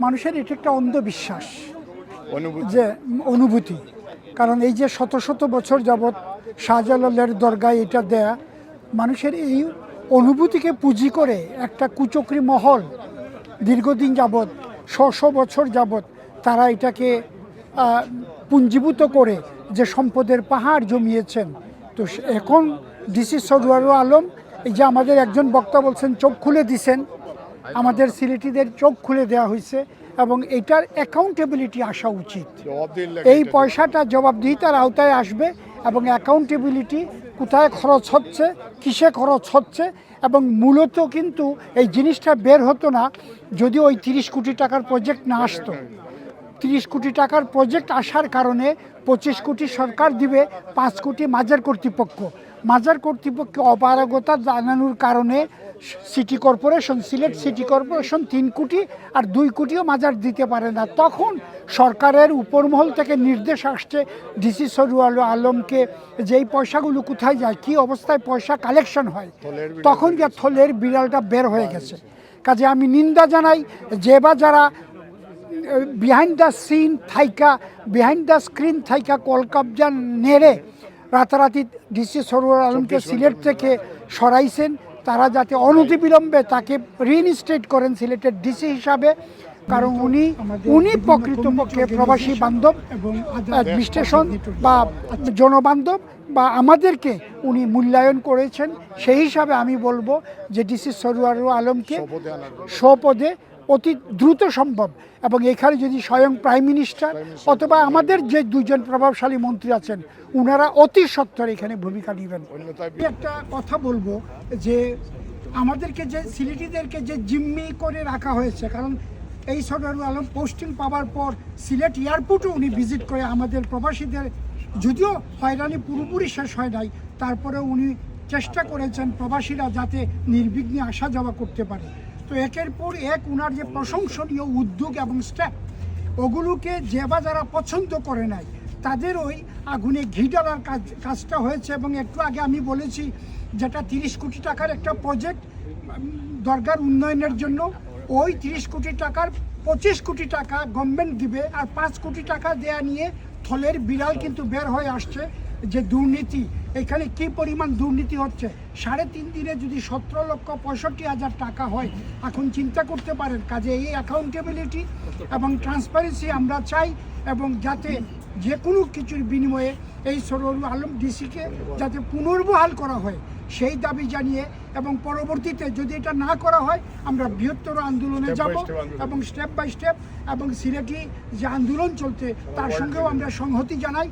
মানুষের এটা একটা অন্ধবিশ্বাস, যে অনুভূতি। কারণ এই যে শত শত বছর যাবৎ শাহজালালের দরগায় এটা দেয়া, মানুষের এই অনুভূতিকে পুঁজি করে একটা কুচক্রী মহল দীর্ঘদিন যাবৎ শো বছর যাবৎ তারা এটাকে পুঞ্জীভূত করে যে সম্পদের পাহাড় জমিয়েছেন। তো এখন ডিসি সরওয়ারুল আলম এই যে আমাদের একজন বক্তা বলছেন চোখ খুলে দিছেন, আমাদের সিলেটিদের চোখ খুলে দেওয়া হয়েছে এবং এটার অ্যাকাউন্টেবিলিটি আসা উচিত। এই পয়সাটা জবাবদিহিতার আওতায় আসবে এবং অ্যাকাউন্টেবিলিটি কোথায় খরচ হচ্ছে, কিসে খরচ হচ্ছে, এবং মূলত কিন্তু এই জিনিসটা বের হতো না যদি ওই 30 কোটি টাকার প্রজেক্ট না আসতো। 30 কোটি টাকার প্রজেক্ট আসার কারণে 25 কোটি সরকার দিবে, 5 কোটি মাজার কর্তৃপক্ষ। মাজার কর্তৃপক্ষ অপারগতা জানানোর কারণে city corporation, Sylhet city corporation 3 কোটি আর 2 কোটিও মাজার দিতে পারে না। তখন সরকারের উপরমহল থেকে নির্দেশ আসছে ডিসি সরওয়ারুল আলমকে যে এই পয়সাগুলো কোথায় যায়, কি অবস্থায় পয়সা কালেকশন হয়, তখন গিয়ে থলের বিড়ালটা বের হয়ে গেছে। কাজে আমি নিন্দা জানাই যে বা যারা বিহাইন্ড দ্য সিন থাইকা, বিহাইন্ড দ্য স্ক্রিন থাইকা কলকাবজা নেড়ে রাতারাতি ডিসি সরওয়ারুল আলমকে সিলেট থেকে সরাইছেন, তারা যাতে অনতিবিলম্বে তাকে রিইনস্টেট করেন সিলেটের ডিসি হিসাবে। কারণ উনি প্রকৃতপক্ষে প্রবাসী বান্ধব এবং বিশ্লেষণ বা জনবান্ধব বা আমাদেরকে উনি মূল্যায়ন করেছেন। সেই হিসাবে আমি বলবো যে ডিসি সরওয়ারুল আলমকে স্বপদে অতি দ্রুত সম্ভব, এবং এখানে যদি স্বয়ং প্রাইম মিনিস্টার অথবা আমাদের যে দুজন প্রভাবশালী মন্ত্রী আছেন ওনারা অতি সত্বর এখানে ভূমিকা নেবেন। একটা কথা বলবো যে আমাদেরকে যে সিলেটিদেরকে যে জিম্মি করে রাখা হয়েছে, কারণ এই সরওয়ারুল আলম পোস্টিং পাওয়ার পর সিলেট এয়ারপোর্টও উনি ভিজিট করে আমাদের প্রবাসীদের, যদিও হয়রানি পুরোপুরি শেষ হয় নাই, তারপরে উনি চেষ্টা করেছেন প্রবাসীরা যাতে নির্বিঘ্নে আসা যাওয়া করতে পারে। তো একের পর এক উনার যে প্রশংসনীয় উদ্যোগ এবং স্টেপ, ওগুলোকে যে বা যারা পছন্দ করে নাই তাদের ওই আগুনে ঘি ঢালার কাজটা হয়েছে। এবং একটু আগে আমি বলেছি যেটা 30 কোটি টাকার একটা প্রজেক্ট দরগার উন্নয়নের জন্য, ওই 30 কোটি টাকার 25 কোটি টাকা গভর্নমেন্ট দিবে, আর 5 কোটি টাকা দেয়া নিয়ে থলের বিড়াল কিন্তু বের হয়ে আসছে যে দুর্নীতি। এখানে কি পরিমাণ দুর্নীতি হচ্ছে, 3.5 দিনে যদি 17,65,000 টাকা হয়, এখন চিন্তা করতে পারেন। কাজে এই অ্যাকাউন্টেবিলিটি এবং ট্রান্সপারেন্সি আমরা চাই, এবং যাতে যে কোনো কিছুর বিনিময়ে এই সরওয়ারুল আলম ডিসিকে যাতে পুনর্বহাল করা হয় সেই দাবি জানিয়ে, এবং পরবর্তীতে যদি এটা না করা হয় আমরা বৃহত্তর আন্দোলনে যাব, এবং স্টেপ বাই স্টেপ এবং সিলেটি যে আন্দোলন চলছে তার সঙ্গেও আমরা সংহতি জানাই।